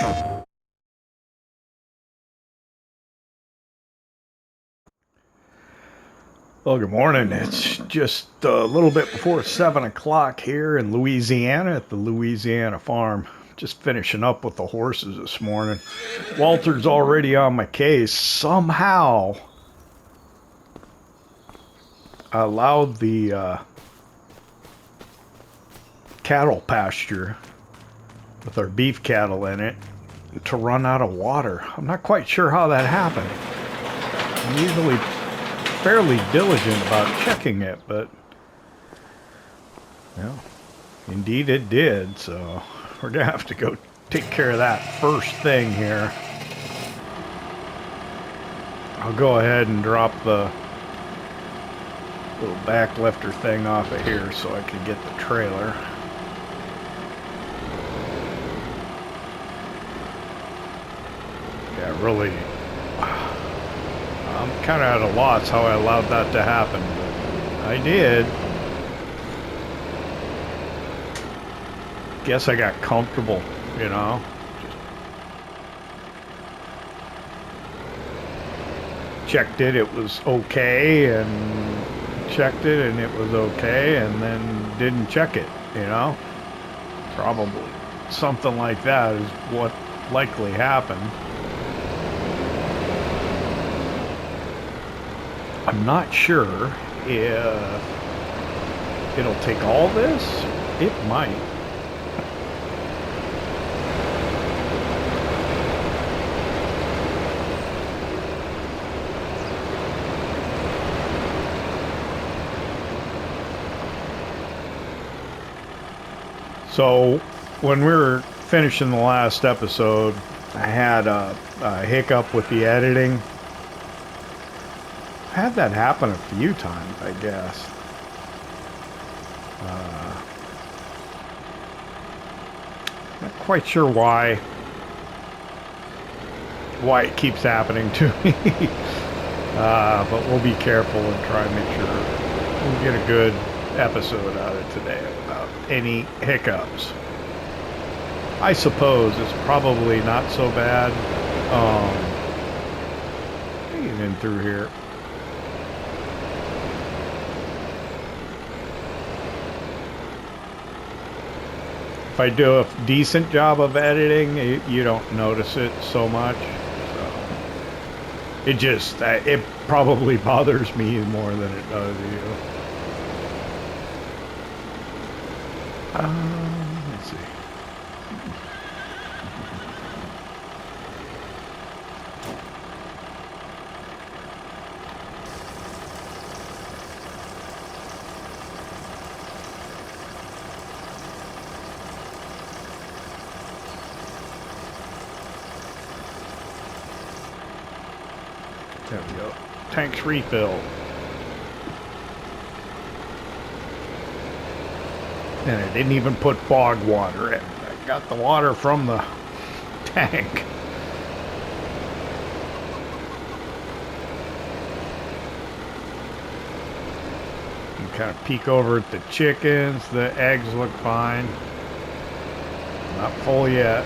Well, good morning. It's just a little bit before 7 o'clock here in Louisiana at the Louisiana farm. Just finishing up with the horses this morning. Walter's already on my case. Somehow, I allowed the cattle pasture with our beef cattle in it to run out of water. I'm not quite sure how that happened. I'm usually fairly diligent about checking it, but well, indeed it did, so we're gonna have to go take care of that first thing here. I'll go ahead and drop the little back lifter thing off of here so I can get the trailer. Yeah, really, I'm kind of at a loss how I allowed that to happen, but I did. Guess I got comfortable, you know. Just checked it, it was okay, and checked it and it was okay, and then didn't check it, you know. Probably something like that is what likely happened. I'm not sure if it'll take all this. It might. So when we were finishing the last episode, I had a hiccup with the editing. I had that happen a few times, I guess. Not quite sure why it keeps happening to me. But we'll be careful and try and make sure we'll get a good episode out of today without any hiccups. I suppose it's probably not so bad. Get in through here. If I do a decent job of editing, you don't notice it so much. So it probably bothers me more than it does you. Let's see. There we go. Tanks refilled. And I didn't even put bog water in. I got the water from the tank. You can kind of peek over at the chickens. The eggs look fine. Not full yet.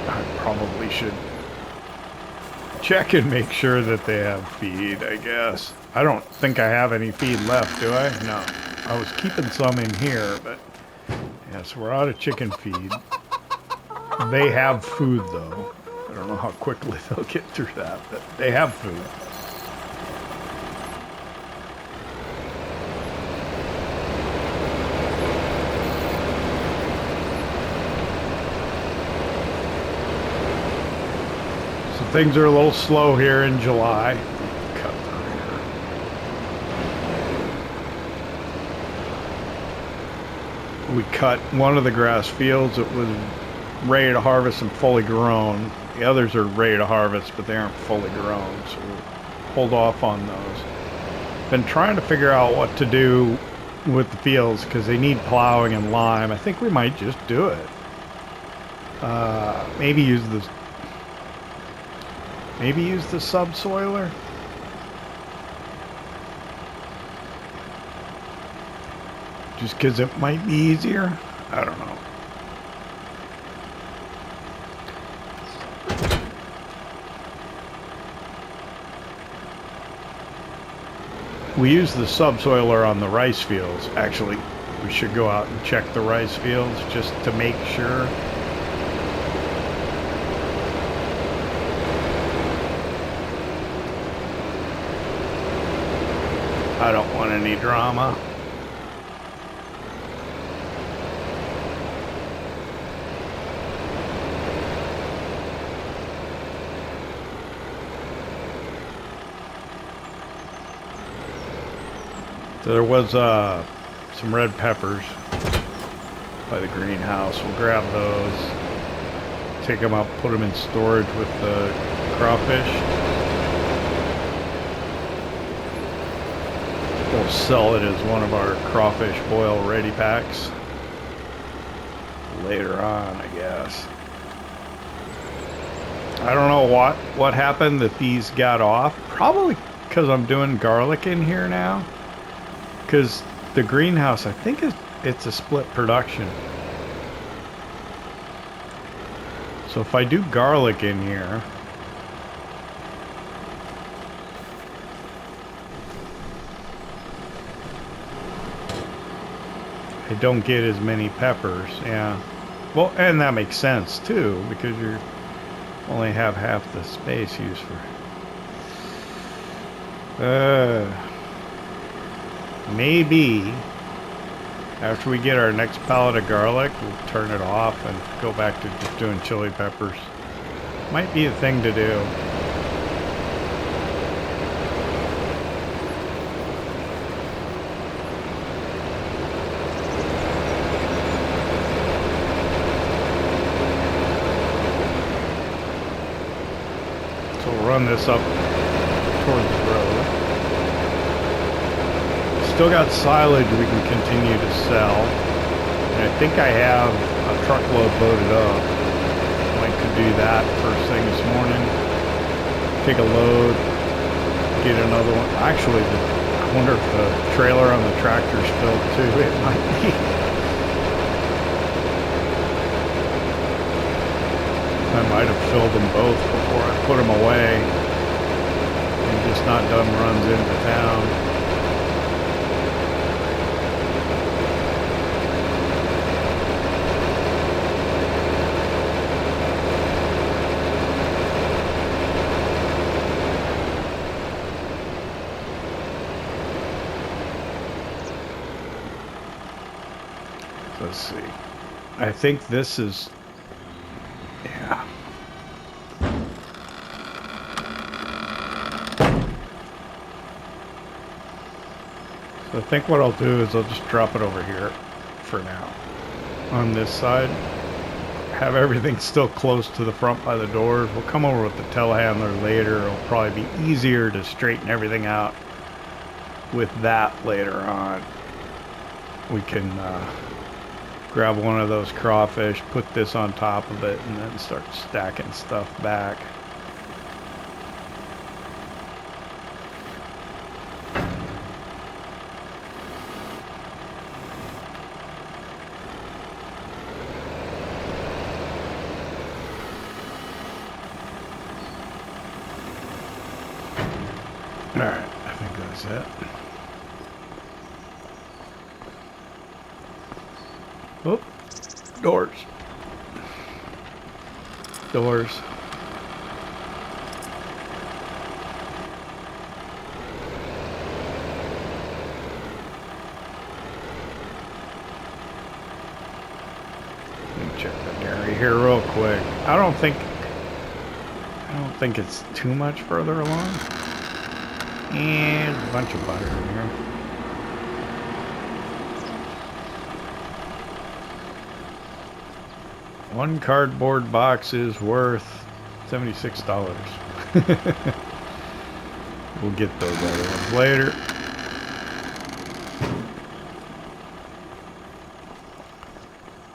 I probably should check and make sure that they have feed, I guess. I don't think I have any feed left, do I? No. I was keeping some in here, but yes, we're out of chicken feed. They have food, though. I don't know how quickly they'll get through that, but they have food. Things are a little slow here in July. Cut through here. We cut one of the grass fields. It was ready to harvest and fully grown. The others are ready to harvest, but they aren't fully grown, so we'll hold off on those. Been trying to figure out what to do with the fields because they need plowing and lime. I think we might just do it. Maybe use the subsoiler. Just because it might be easier. I don't know. We use the subsoiler on the rice fields. Actually, we should go out and check the rice fields just to make sure. I don't want any drama. So there was some red peppers by the greenhouse. We'll grab those, take them out, put them in storage with the crawfish. We'll sell it as one of our crawfish boil ready packs later on, I guess. I don't know what happened that these got off. Probably because I'm doing garlic in here now. Because the greenhouse, I think it's a split production. So if I do garlic in here, I don't get as many peppers. Yeah. Well, and that makes sense too, because you only have half the space used for. Maybe after we get our next pallet of garlic, we'll turn it off and go back to just doing chili peppers. Might be a thing to do. So we'll run this up towards the road. Still got silage we can continue to sell. And I think I have a truckload loaded up. I could do that first thing this morning. Take a load, get another one. Actually, I wonder if the trailer on the tractor's filled too. It might be. I might have filled them both before I put them away and just not done runs into town. Let's see. I think this is, yeah. So I think what I'll do is I'll just drop it over here for now on this side. Have everything still close to the front by the doors. We'll come over with the telehandler later. It'll probably be easier to straighten everything out with that later on. We can grab one of those crawfish, put this on top of it, and then start stacking stuff back. Alright, I think that's it. Oh, doors. Doors. Let me check that area here real quick. I don't think it's too much further along. And a bunch of butter in here. One cardboard box is worth $76. We'll get those other ones later.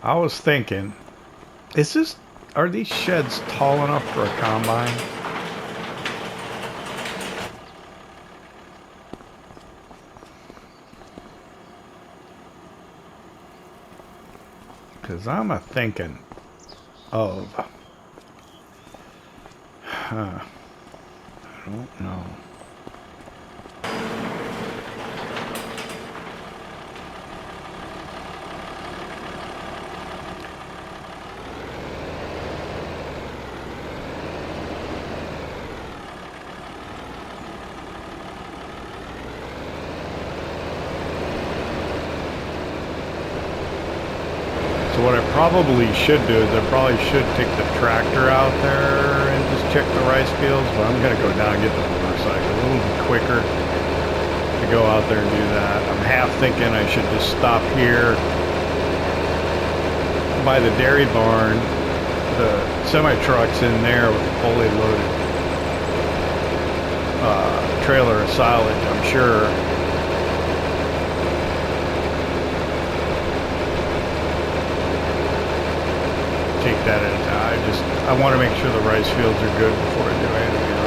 I was thinking, are these sheds tall enough for a combine? Because I'm thinking of, I don't know. probably should do is I probably should take the tractor out there and just check the rice fields, but I'm gonna go down and get the motorcycle. A little bit quicker to go out there and do that. I'm half thinking I should just stop here by the dairy barn. The semi-truck's in there with a fully loaded trailer of silage, I'm sure. Take that at a time. I want to make sure the rice fields are good before I do anything else.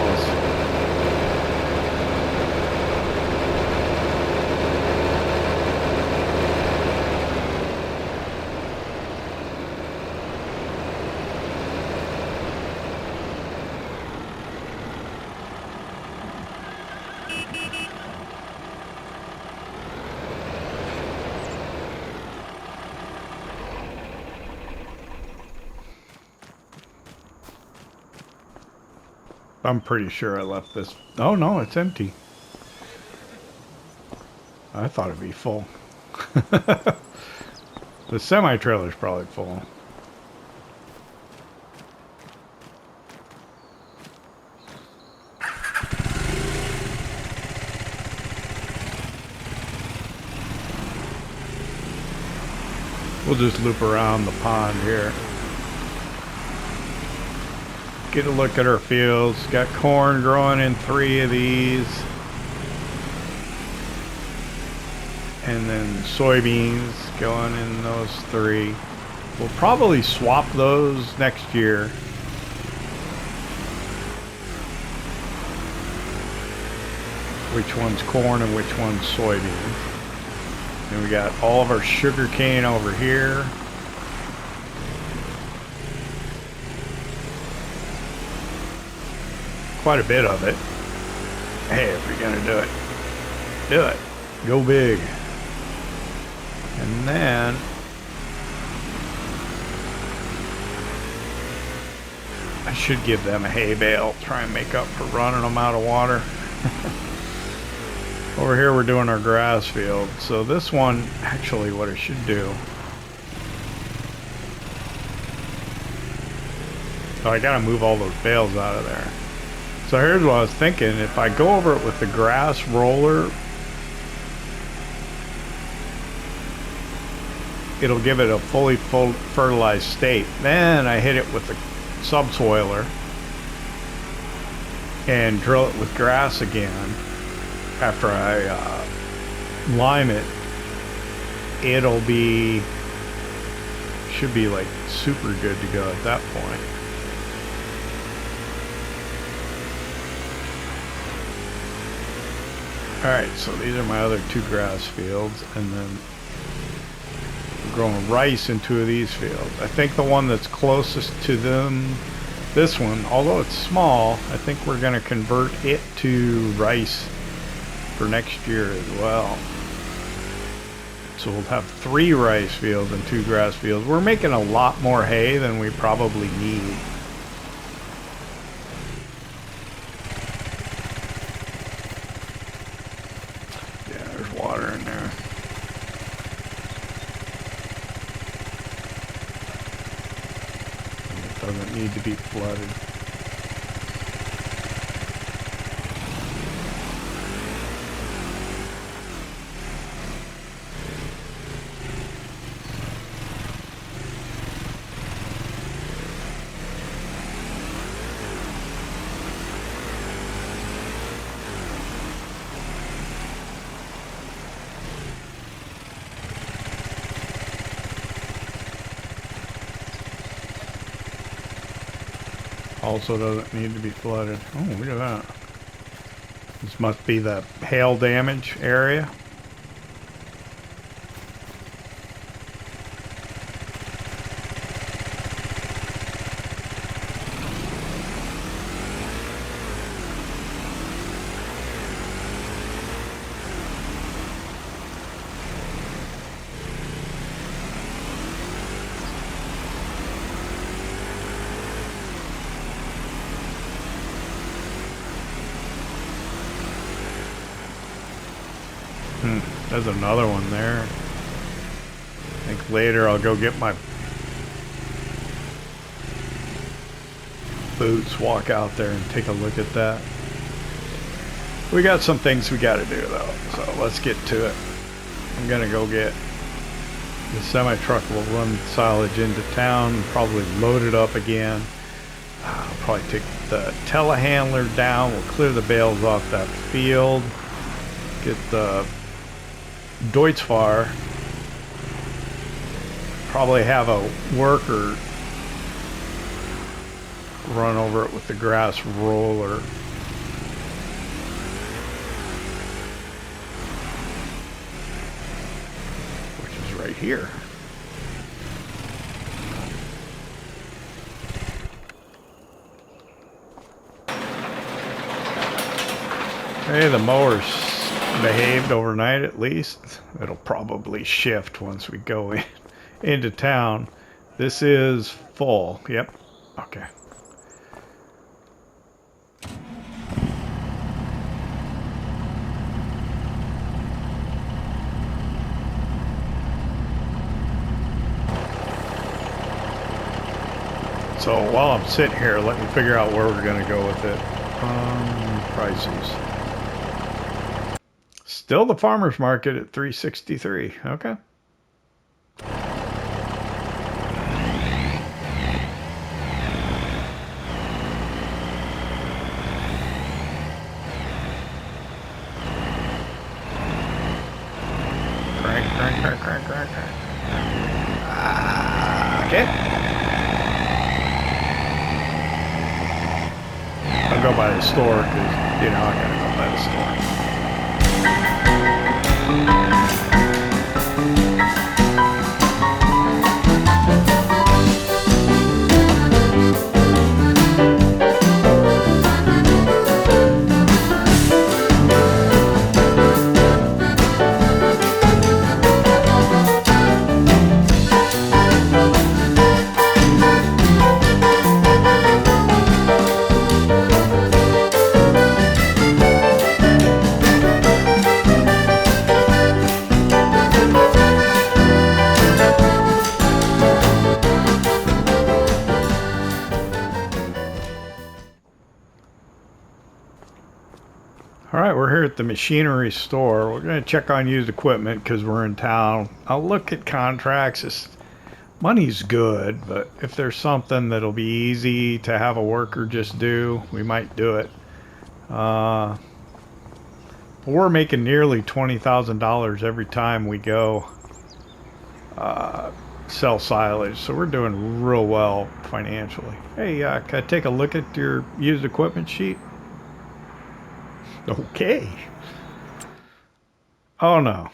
I'm pretty sure I left this. Oh no, it's empty. I thought it'd be full. The semi-trailer's probably full. We'll just loop around the pond here. Get a look at our fields. Got corn growing in 3 of these. And then soybeans going in those 3. We'll probably swap those next year. Which one's corn and which one's soybeans. And we got all of our sugar cane over here. Quite a bit of it. Hey, if you're gonna do it, do it. Go big. And then I should give them a hay bale, try and make up for running them out of water. Over here we're doing our grass field. So this one, actually what I should do, oh, I gotta move all those bales out of there. So here's what I was thinking. If I go over it with the grass roller, it'll give it a fully fertilized state. Then I hit it with the subsoiler and drill it with grass again. After I lime it, it'll be, should be like super good to go at that point. Alright, so these are my other 2 grass fields, and then I'm growing rice in 2 of these fields. I think the one that's closest to them, this one, although it's small, I think we're going to convert it to rice for next year as well. So we'll have 3 rice fields and 2 grass fields. We're making a lot more hay than we probably need. Need to be flooded. Also doesn't need to be flooded. Oh, look at that. This must be the hail damage area. There's another one there. I think later I'll go get my boots, walk out there and take a look at that. We got some things we got to do though, so let's get to it. I'm gonna go get the semi-truck. Will run silage into town, probably load it up again. I'll probably take the telehandler down. We'll clear the bales off that field. Get the Deutzfahr. Probably have a worker run over it with the grass roller. Which is right here. Hey, the mower's behaved overnight at least. It'll probably shift once we go into town. This is full. Yep. Okay. So while I'm sitting here, let me figure out where we're going to go with it. Prices. Still the farmer's market at $363. Okay. Crank. Okay. I'll go by the store because, you know, I gotta go by the store. The machinery store. We're going to check on used equipment because we're in town. I'll look at contracts. Money's good, but if there's something that'll be easy to have a worker just do, we might do it. We're making nearly $20,000 every time we go sell silage, so we're doing real well financially. Hey, can I take a look at your used equipment sheet? Okay. Oh no.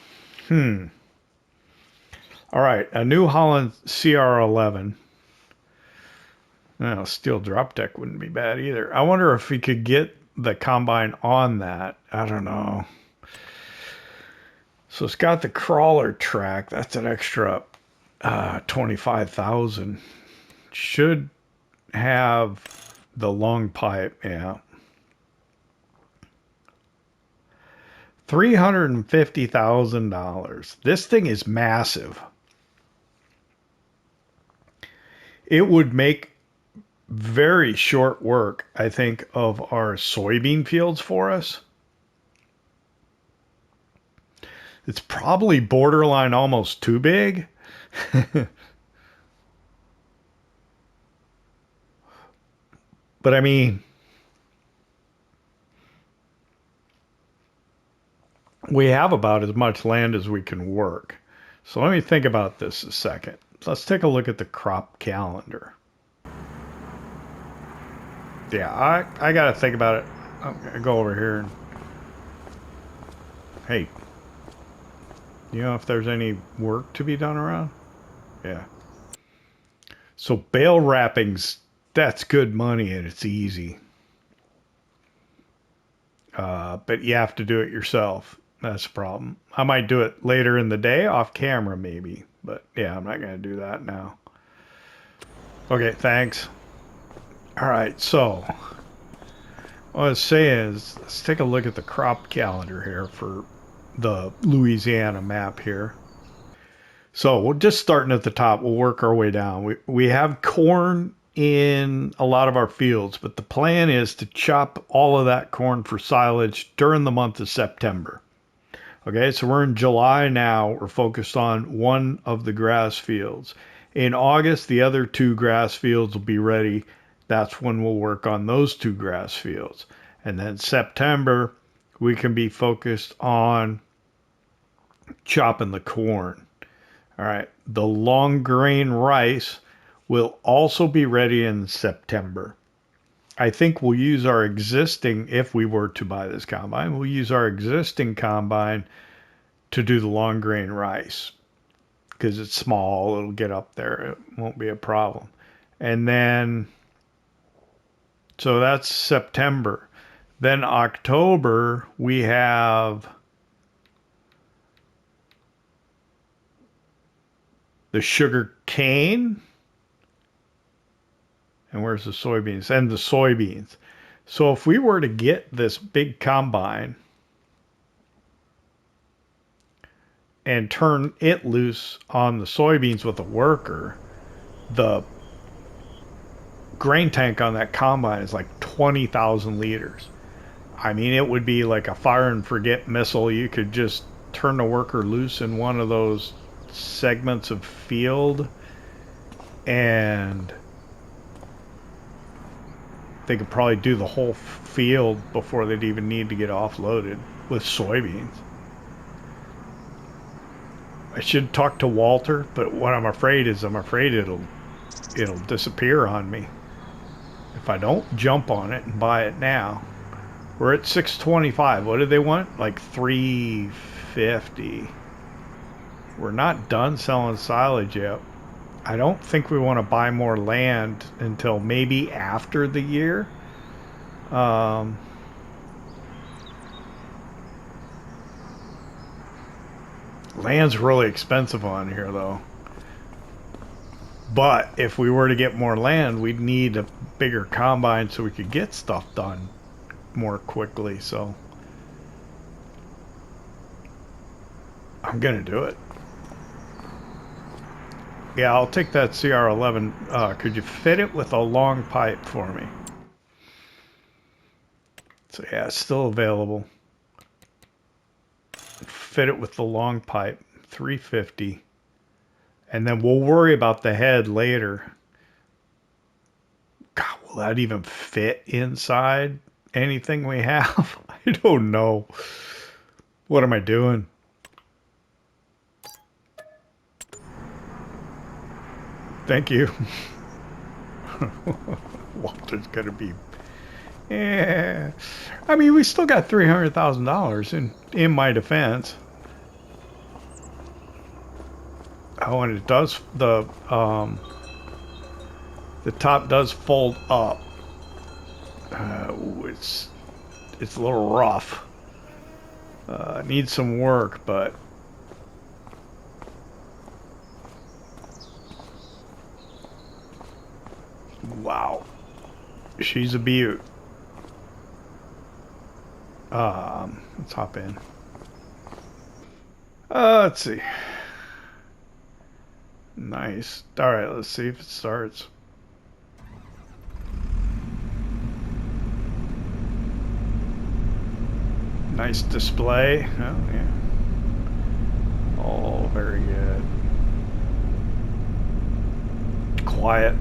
All right, a New Holland CR11. Well, steel drop deck wouldn't be bad either. I wonder if we could get the combine on that. I don't know. So it's got the crawler track. That's an extra $25,000. Should have the long pipe. Yeah. $350,000. This thing is massive. It would make very short work, I think, of our soybean fields for us. It's probably borderline almost too big. But I mean, we have about as much land as we can work. So let me think about this a second. Let's take a look at the crop calendar. Yeah, I got to think about it. I'm going to go over here. And, hey, you know if there's any work to be done around? Yeah. So bale wrappings, that's good money and it's easy. But you have to do it yourself. That's a problem. I might do it later in the day off camera maybe. But yeah, I'm not going to do that now. Okay, thanks. All right, so what I was saying is, let's take a look at the crop calendar here for the Louisiana map here. So we're just starting at the top. We'll work our way down. We have corn in a lot of our fields, but the plan is to chop all of that corn for silage during the month of September. Okay, so we're in July now. We're focused on one of the grass fields. In August, the other 2 grass fields will be ready. That's when we'll work on those 2 grass fields. And then September, we can be focused on chopping the corn. All right, the long grain rice will also be ready in September. I think we'll use our existing, if we were to buy this combine, we'll use our existing combine to do the long grain rice because it's small. It'll get up there. It won't be a problem. And then, so that's September. Then October, we have the sugar cane. And where's the soybeans? And the soybeans. So if we were to get this big combine and turn it loose on the soybeans with a worker, the grain tank on that combine is like 20,000 liters. I mean, it would be like a fire and forget missile. You could just turn the worker loose in one of those segments of field and they could probably do the whole field before they'd even need to get offloaded with soybeans. I should talk to Walter, but what I'm afraid is it'll disappear on me if I don't jump on it and buy it now. We're at 625. What do they want? Like 350. We're not done selling silage yet. I don't think we want to buy more land until maybe after the year. Land's really expensive on here, though. But if we were to get more land, we'd need a bigger combine so we could get stuff done more quickly. So I'm gonna do it. Yeah, I'll take that CR11. Could you fit it with a long pipe for me? So yeah, it's still available. Fit it with the long pipe, 350. And then we'll worry about the head later. God, will that even fit inside anything we have? I don't know. What am I doing? Thank you. Walter's gonna be. Yeah. I mean, we still got $300,000 in my defense. Oh, and it does the top does fold up. Ooh, it's a little rough. Needs some work, but. Wow, she's a beaut. Let's hop in. Let's see. Nice. All right, let's see if it starts. Nice display. Oh yeah. Oh, very good. Quiet.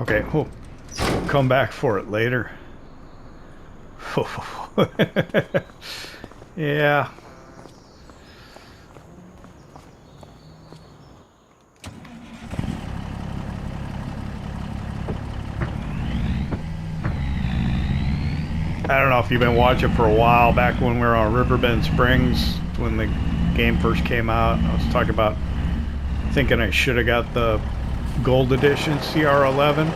Okay, we'll come back for it later. Yeah. I don't know if you've been watching for a while, back when we were on Riverbend Springs, when the game first came out. I was talking about thinking I should have got the Gold Edition CR11.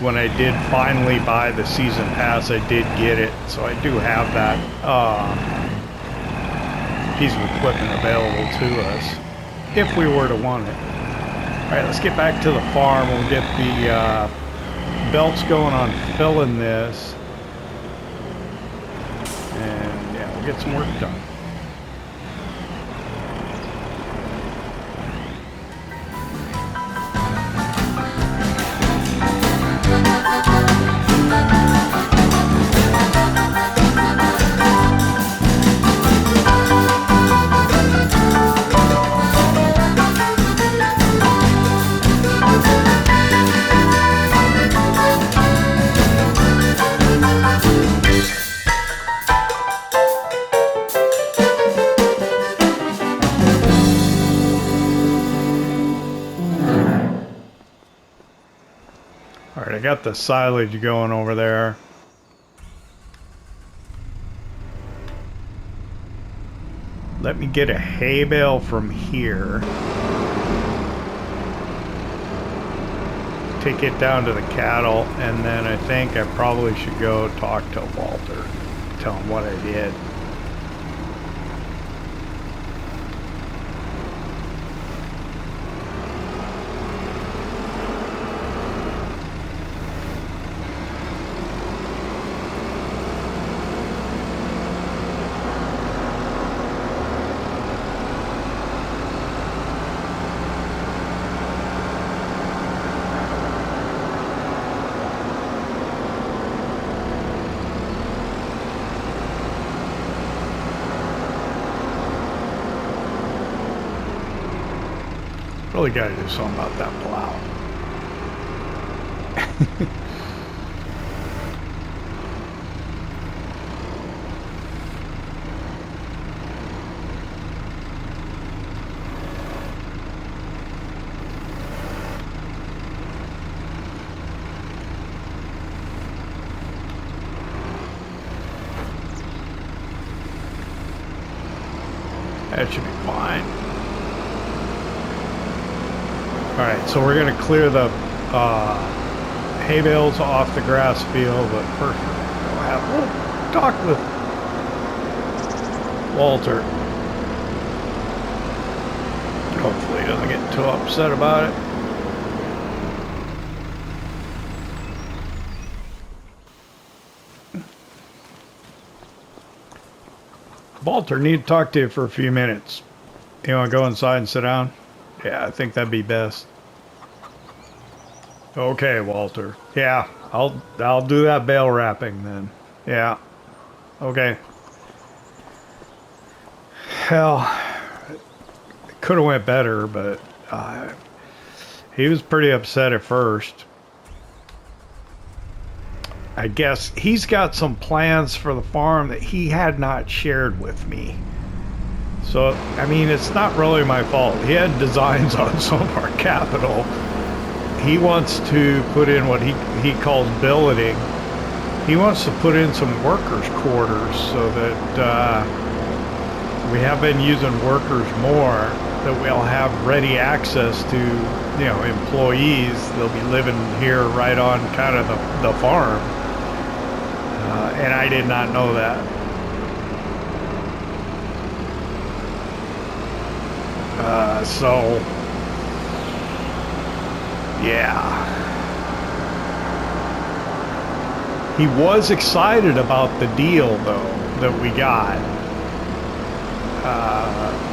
When I did finally buy the season pass, I did get it, so I do have that piece of equipment available to us if we were to want it. Alright, let's get back to the farm. We'll get the belts going on filling this. And We'll get some work done. I got the silage going over there. Let me get a hay bale from here. Take it down to the cattle, and then I think I probably should go talk to Walter. Tell him what I did. Really got to do something about that plow. That should be fine. Alright, so we're going to clear the hay bales off the grass field, but first we'll have a little talk with Walter. Hopefully he doesn't get too upset about it. Walter, need to talk to you for a few minutes. You want to go inside and sit down? Yeah, I think that'd be best. Okay, Walter. Yeah, I'll do that bale wrapping then. Yeah. Okay. Hell, it could have went better, but he was pretty upset at first. I guess he's got some plans for the farm that he had not shared with me. So, I mean, it's not really my fault. He had designs on some of our capital. He wants to put in what he calls billeting. He wants to put in some workers' quarters so that we have been using workers more, that we'll have ready access to, you know, employees. They'll be living here right on kind of the farm. And I did not know that. So, yeah. He was excited about the deal, though, that we got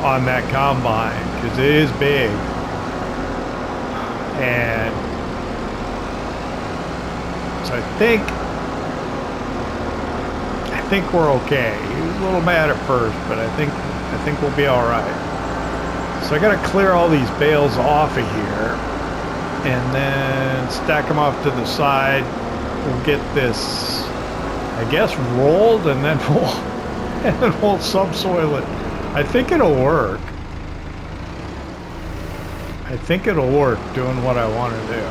on that combine, because it is big. And so I think we're okay. He was a little mad at first, but I think we'll be all right. So I got to clear all these bales off of here and then stack them off to the side. We'll get this, I guess, rolled, and then we'll subsoil it. I think it'll work. I think it'll work doing what I want to do.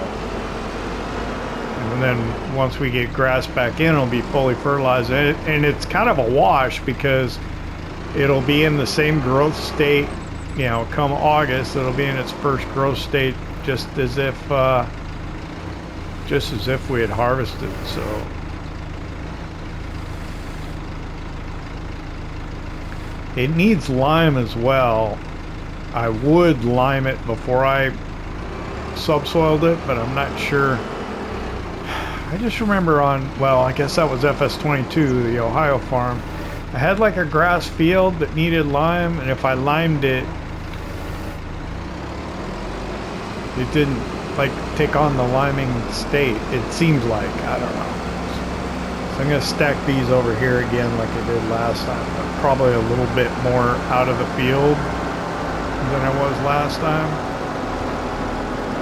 And then once we get grass back in, it'll be fully fertilized. And it's kind of a wash because it'll be in the same growth state, you know, come August. It'll be in its first growth state, just as if we had harvested. So it needs lime as well. I would lime it before I subsoiled it, but I'm not sure. I just remember on, well, I guess that was FS25, the Ohio farm. I had like a grass field that needed lime, and if I limed it, it didn't like take on the liming state. It seemed like, I don't know. So I'm gonna stack these over here again like I did last time, but probably a little bit more out of the field than I was last time.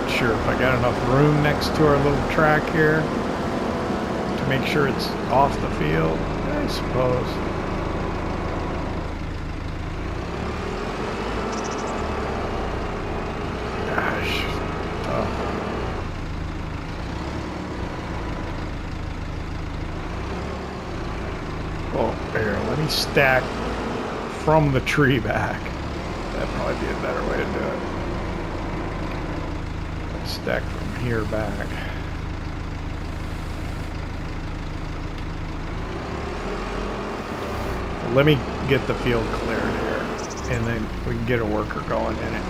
Not sure if I got enough room next to our little track here to make sure it's off the field, I suppose. Gosh, tough. Oh, there, let me stack from the tree back. That'd probably be a better way to do it. Stack from here back. Let me get the field cleared here, and then we can get a worker going in it.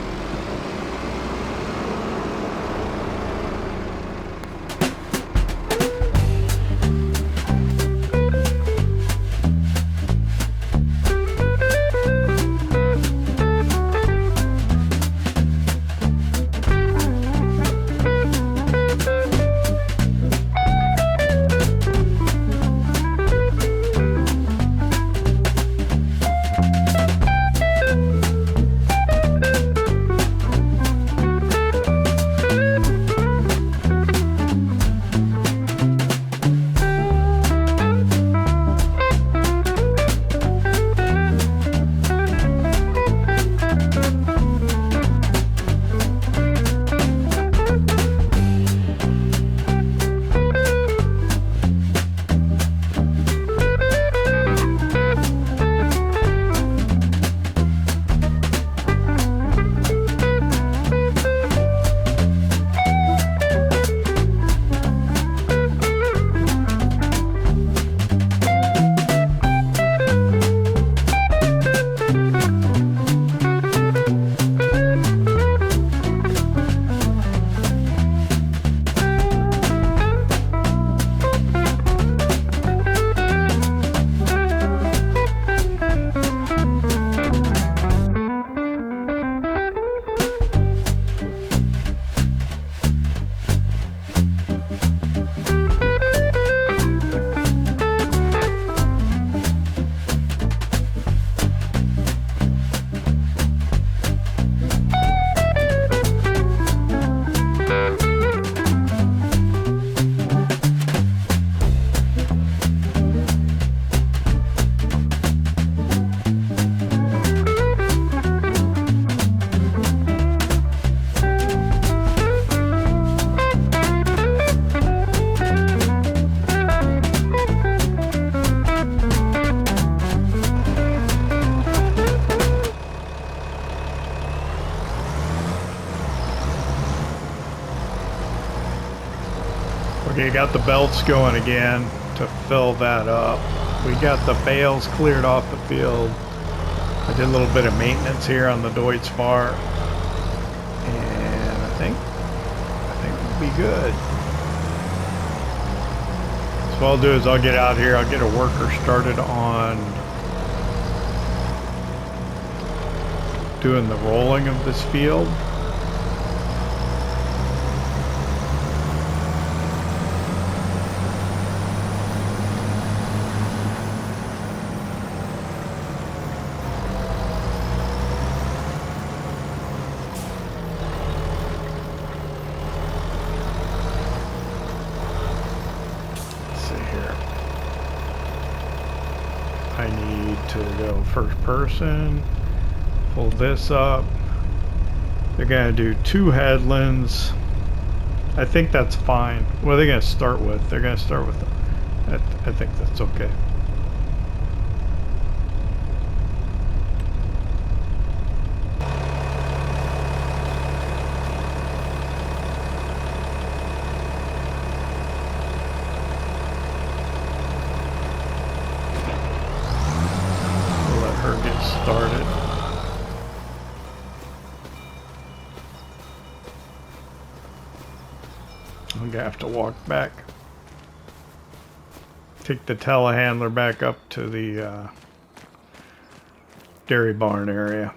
Okay, got the belts going again to fill that up. We got the bales cleared off the field. I did a little bit of maintenance here on the Deutz bar, and I think we'll be good. So what I'll do is I'll get out here, I'll get a worker started on doing the rolling of this field. First person, pull this up. They're gonna do 2 headlands. I think that's fine. What are they gonna start with? They're gonna start with I think that's okay. Started. I'm gonna have to walk back. Take the telehandler back up to the dairy barn area.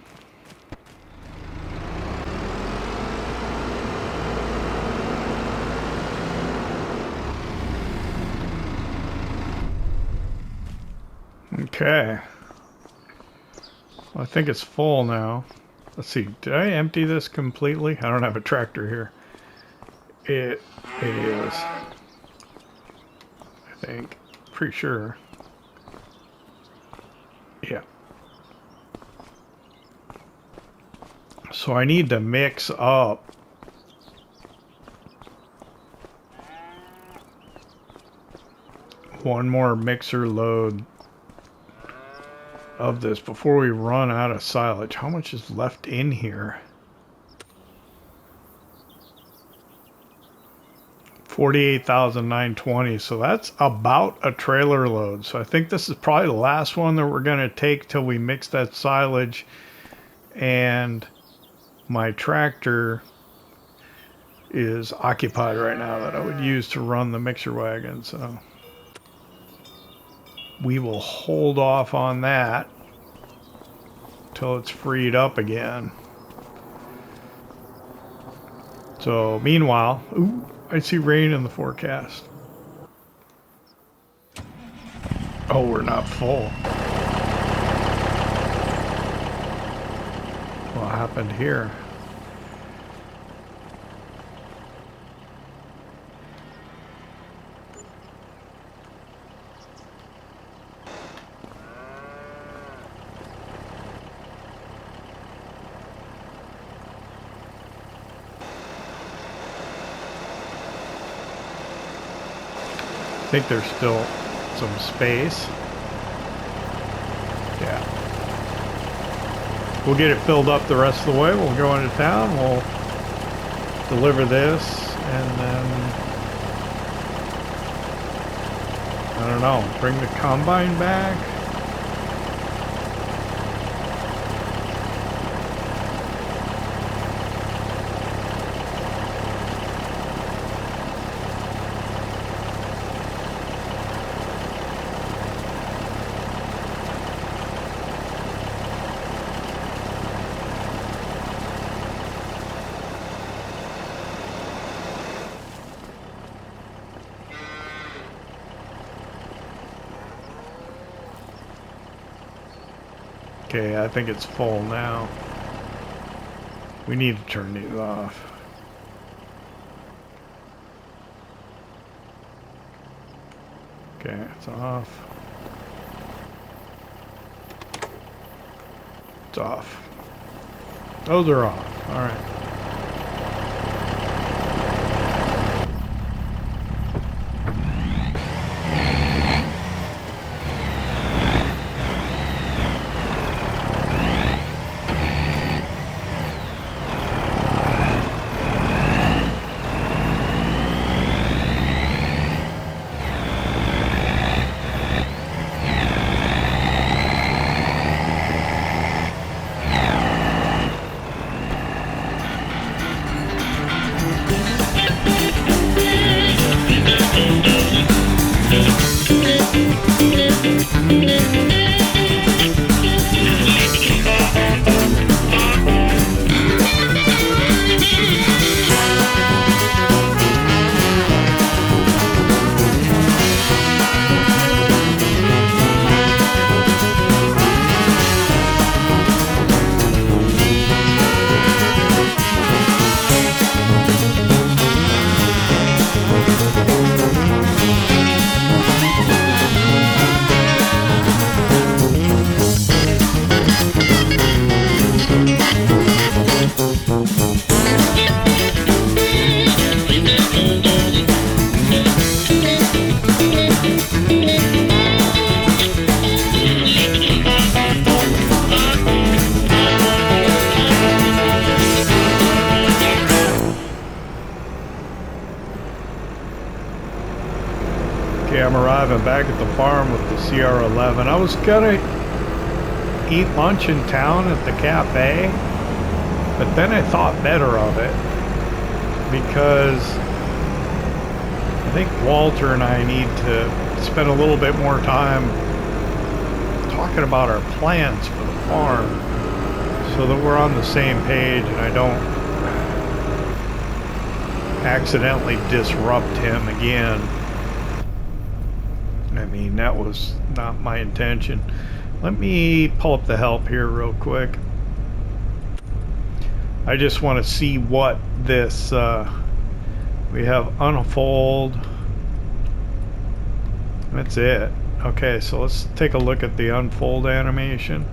Okay. Well, I think it's full now. Let's see. Did I empty this completely? I don't have a tractor here. It is. I think. Pretty sure. Yeah. So I need to mix up one more mixer load of this before we run out of silage. How much is left in here? 48,920. So that's about a trailer load. So I think this is probably the last one that we're going to take till we mix that silage. And my tractor is occupied right now that I would use to run the mixer wagon. So we will hold off on that till it's freed up again. So meanwhile, ooh, I see rain in the forecast. Oh, we're not full. What happened here? I think there's still some space. Yeah. We'll get it filled up the rest of the way. We'll go into town. We'll deliver this and then, I don't know, bring the combine back. Okay, I think it's full now. We need to turn these off. Okay, it's off. It's off. Those are off. All right. I'm arriving back at the farm with the CR11. I was gonna eat lunch in town at the cafe, but then I thought better of it because I think Walter and I need to spend a little bit more time talking about our plans for the farm so that we're on the same page and I don't accidentally disrupt him again. I mean, that was not my intention. Let me pull up the help here real quick. I just want to see what this we have unfold. That's it. Okay, so let's take a look at the unfold animation.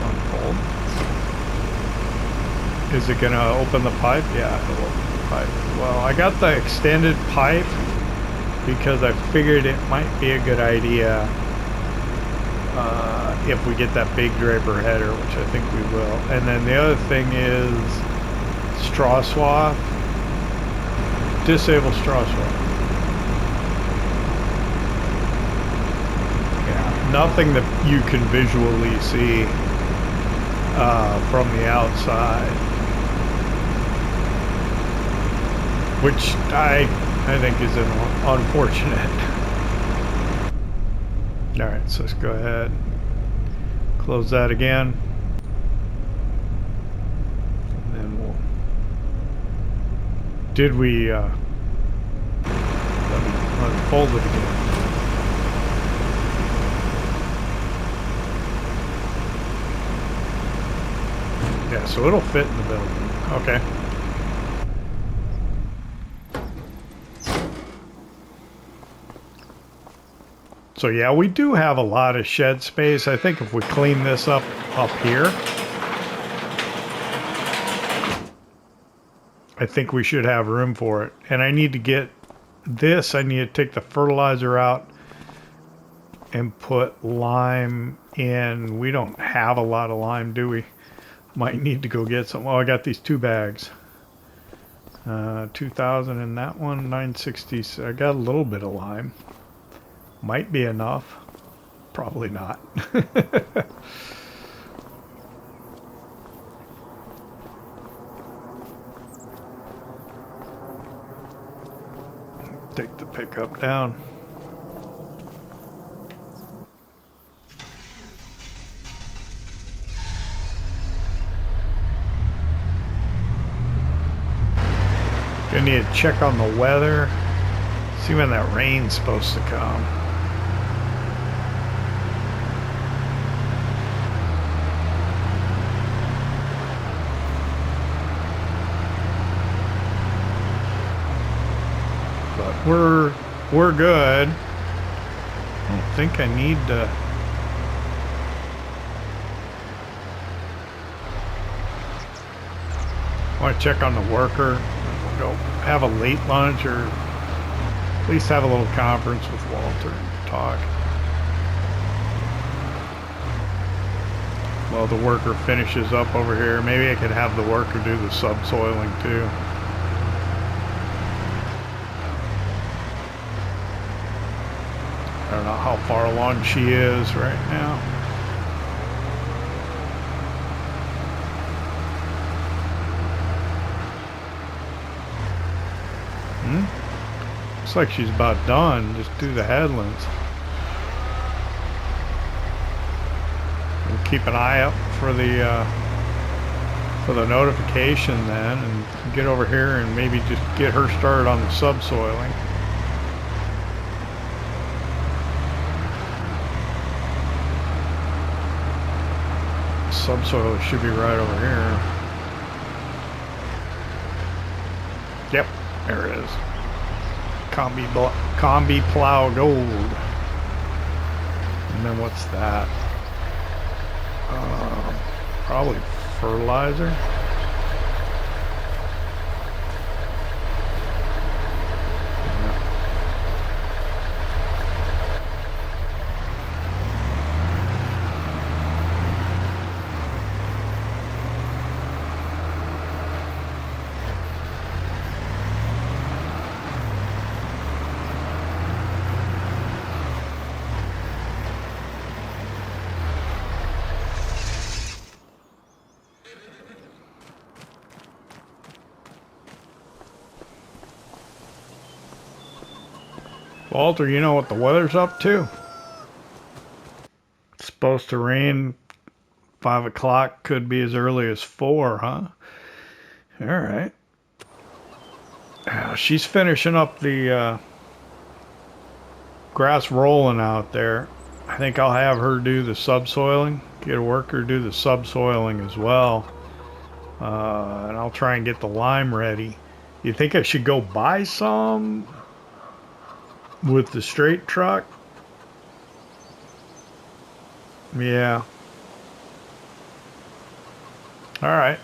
Unfold. Is it gonna open the pipe? Yeah, it'll open the pipe. Well, I got the extended pipe because I figured it might be a good idea if we get that big draper header, which I think we will. And then the other thing is straw swath. Disable straw swath. Yeah, nothing that you can visually see from the outside, which I think is unfortunate. All right, so let's go ahead, close that again, and then we'll. Did we? Let me fold it again. Yeah, so it'll fit in the building. Okay. So yeah, we do have a lot of shed space. I think if we clean this up here, I think we should have room for it. And I need to get this, I need to take the fertilizer out and put lime in. We don't have a lot of lime, do we? Might need to go get some. Oh, I got these 2 bags. 2,000 in that one, 960. So I got a little bit of lime. Might be enough. Probably not. Take the pickup down. Gonna need to check on the weather. See when that rain's supposed to come. We're good. I don't think I need to. I want to check on the worker. Go have a late lunch or at least have a little conference with Walter and talk. Well, the worker finishes up over here. Maybe I could have the worker do the subsoiling too. I don't know how far along she is right now. Looks like she's about done. Just do the headlands. We'll keep an eye up for the notification then, and get over here and maybe just get her started on the subsoiling. Subsoil should be right over here. Yep, there it is. Combi plow gold. And then what's that? Probably fertilizer. Walter, you know what the weather's up to? It's supposed to rain 5 o'clock, could be as early as 4, huh? All right. She's finishing up the grass rolling out there. I think I'll have her do the subsoiling, get a worker do the subsoiling as well. And I'll try and get the lime ready. You think I should go buy some with the straight truck? Yeah. All right.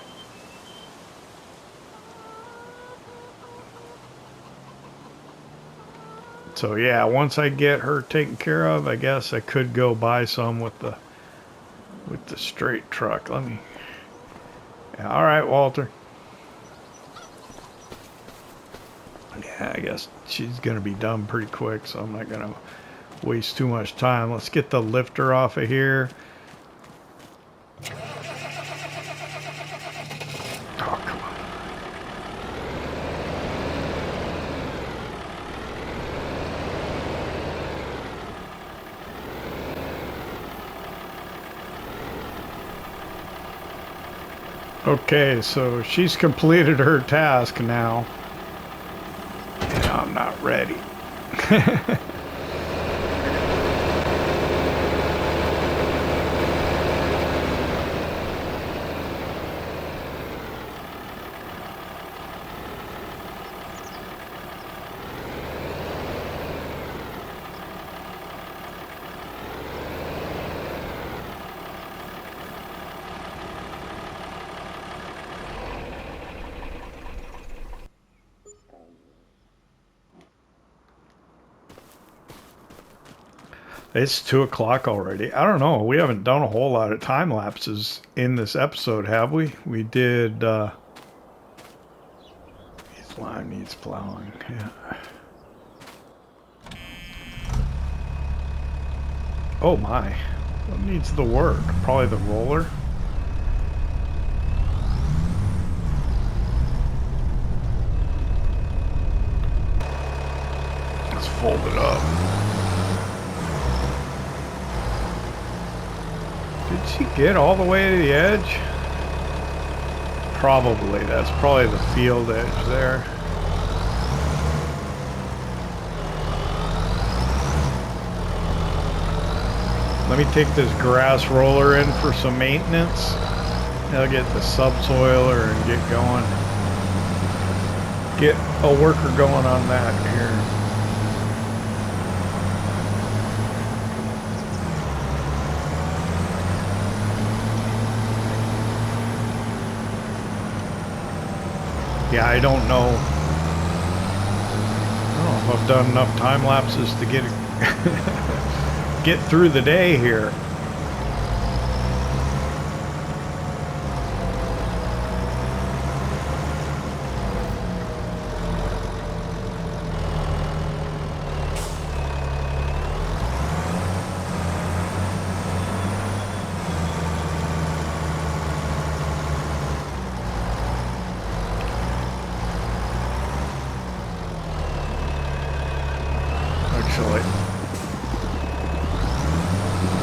So yeah, once I get her taken care of, I guess I could go buy some with the straight truck. Let me. Yeah, all right, Walter. Yeah, I guess she's gonna be done pretty quick, so I'm not gonna waste too much time. Let's get the lifter off of here. Oh, come on. Okay, so she's completed her task now. And I'm not ready. It's 2 o'clock already. I don't know. We haven't done a whole lot of time lapses in this episode, have we? We did, his line needs plowing. Yeah. Oh my. What needs the work? Probably the roller. Let's fold it up. Did she get all the way to the edge? Probably. That's probably the field edge there. Let me take this grass roller in for some maintenance. I'll get the subsoiler and get going. Get a worker going on that here. Yeah, I don't know. I don't know if I've done enough time lapses to get get through the day here.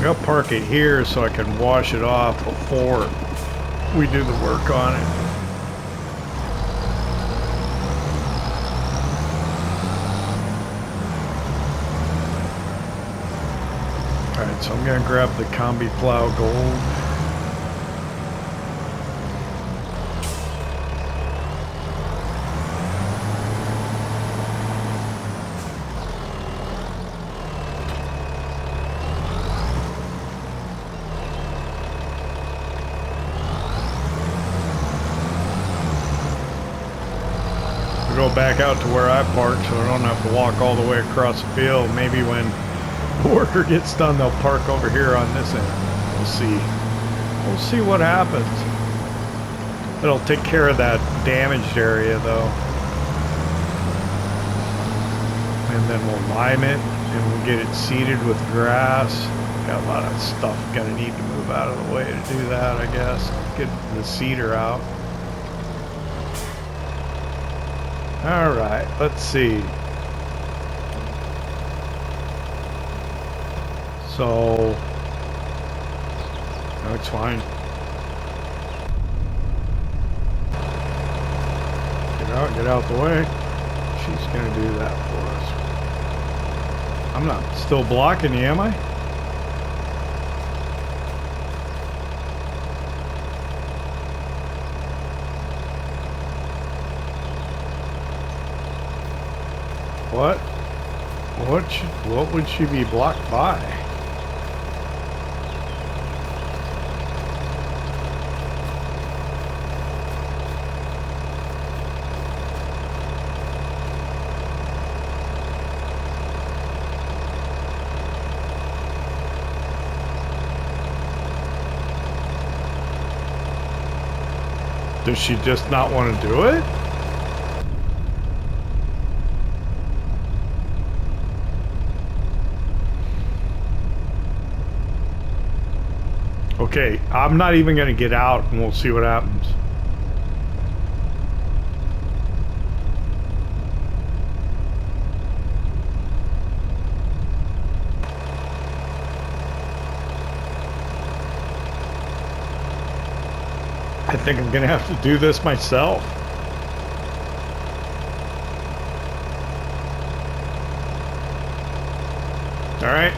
I'll park it here so I can wash it off before we do the work on it. Alright, so I'm going to grab the Combi Plow Gold. Go back out to where I parked so I don't have to walk all the way across the field. Maybe when the worker gets done, they'll park over here on this end. We'll see. We'll see what happens. It'll take care of that damaged area though. And then we'll lime it and we'll get it seeded with grass. Got a lot of stuff gonna need to move out of the way to do that, I guess. Get the seeder out. All right, let's see. So it's fine. Get out the way. She's gonna do that for us. I'm not still blocking you, am I? What would she be blocked by? Does she just not want to do it? Okay, I'm not even going to get out and we'll see what happens. I think I'm going to have to do this myself. All right.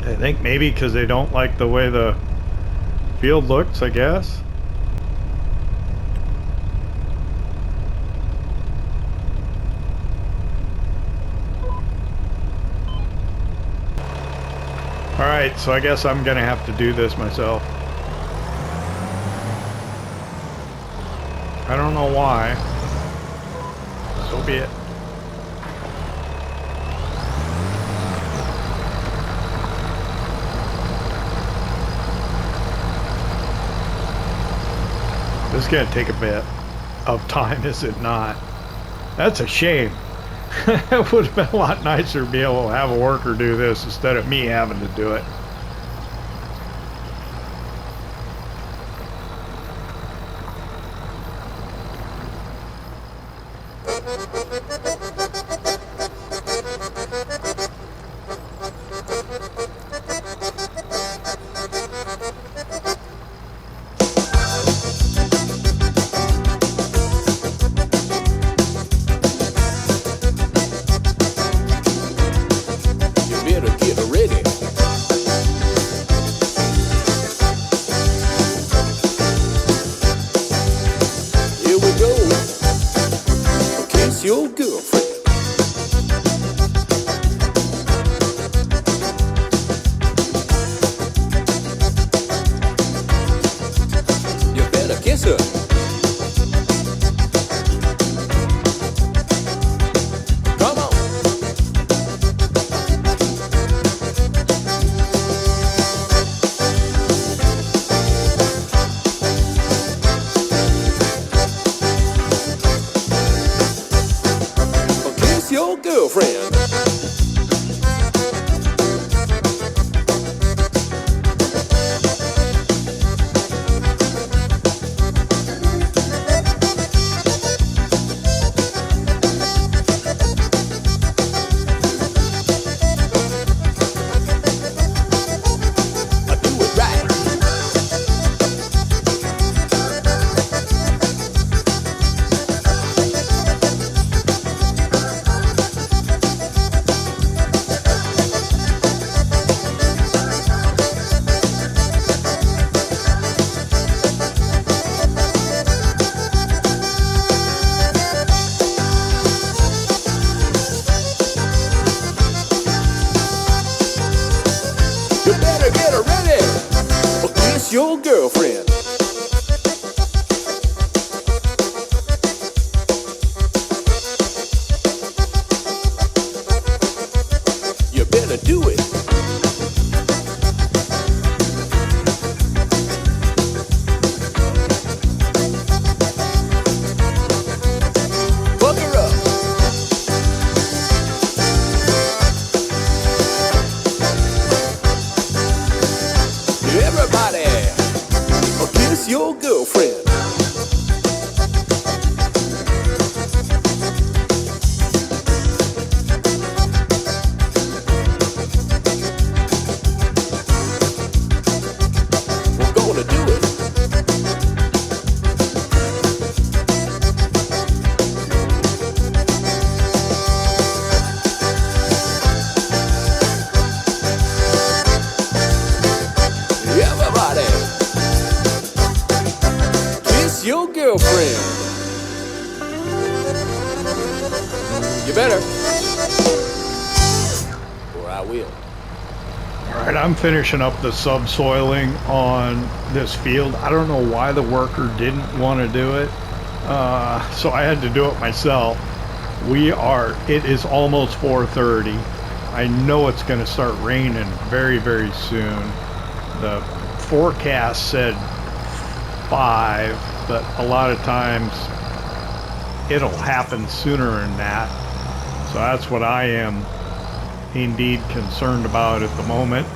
I think maybe because they don't like the way the field looks, I guess. Alright, so I guess I'm gonna have to do this myself. I don't know why. So be it. This is gonna take a bit of time, is it not? That's a shame. It would have been a lot nicer to be able to have a worker do this instead of me having to do it. Your girlfriend. You better do it. Fuck her up. Everybody. You better. Or I will. Alright, I'm finishing up the subsoiling on this field. I don't know why the worker didn't want to do it, so I had to do it myself. It is almost 4:30. I know it's going to start raining very, very soon. The forecast said 5, but a lot of times it'll happen sooner than that. So that's what I am indeed concerned about at the moment.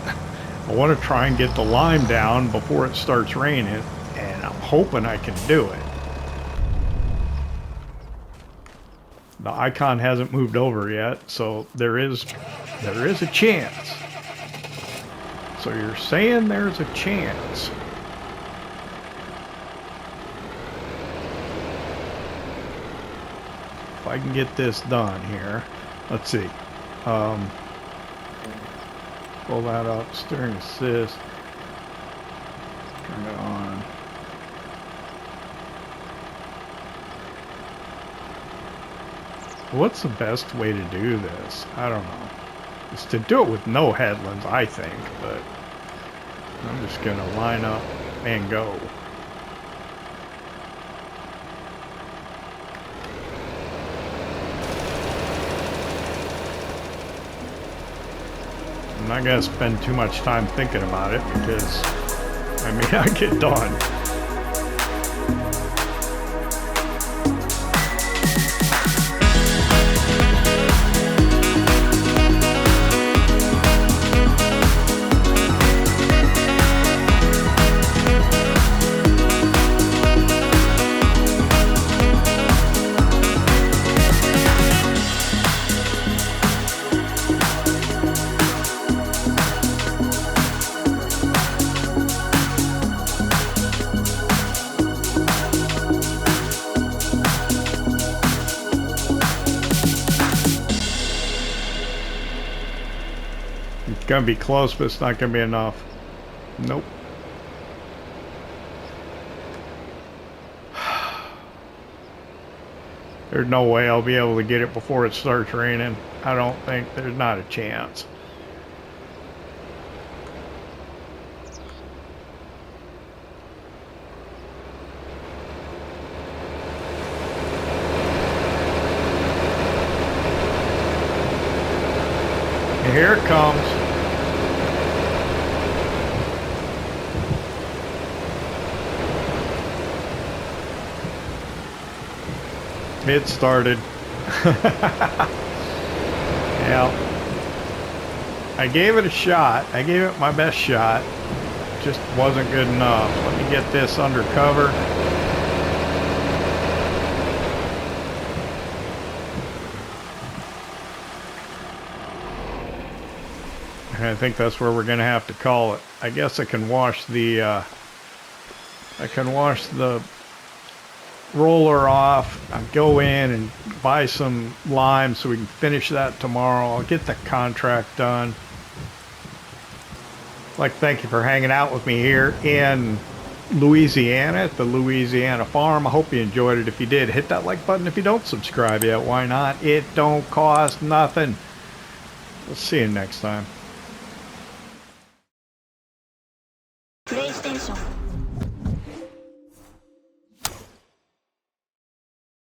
I want to try and get the lime down before it starts raining, and I'm hoping I can do it. The icon hasn't moved over yet, so there is a chance. So you're saying there's a chance. If I can get this done here, let's see. Pull that up, steering assist, turn it on. What's the best way to do this? I don't know. It's to do it with no headlands, I think, but I'm just gonna line up and go. I'm not gonna spend too much time thinking about it because, I mean, I get done. It's gonna be close, but it's not gonna be enough. Nope. There's no way I'll be able to get it before it starts raining. I don't think. There's not a chance. And here it comes. It started. Yeah. I gave it a shot. I gave it my best shot. Just wasn't good enough. Let me get this under cover. And I think that's where we're gonna have to call it. I guess I can wash the roller off. I'll go in and buy some lime so we can finish that tomorrow. I'll get the contract done. I'd like to thank you for hanging out with me here in Louisiana at the Louisiana farm. I hope you enjoyed it. If you did, hit that like button. If you don't subscribe yet, why not? It don't cost nothing. We'll see you next time.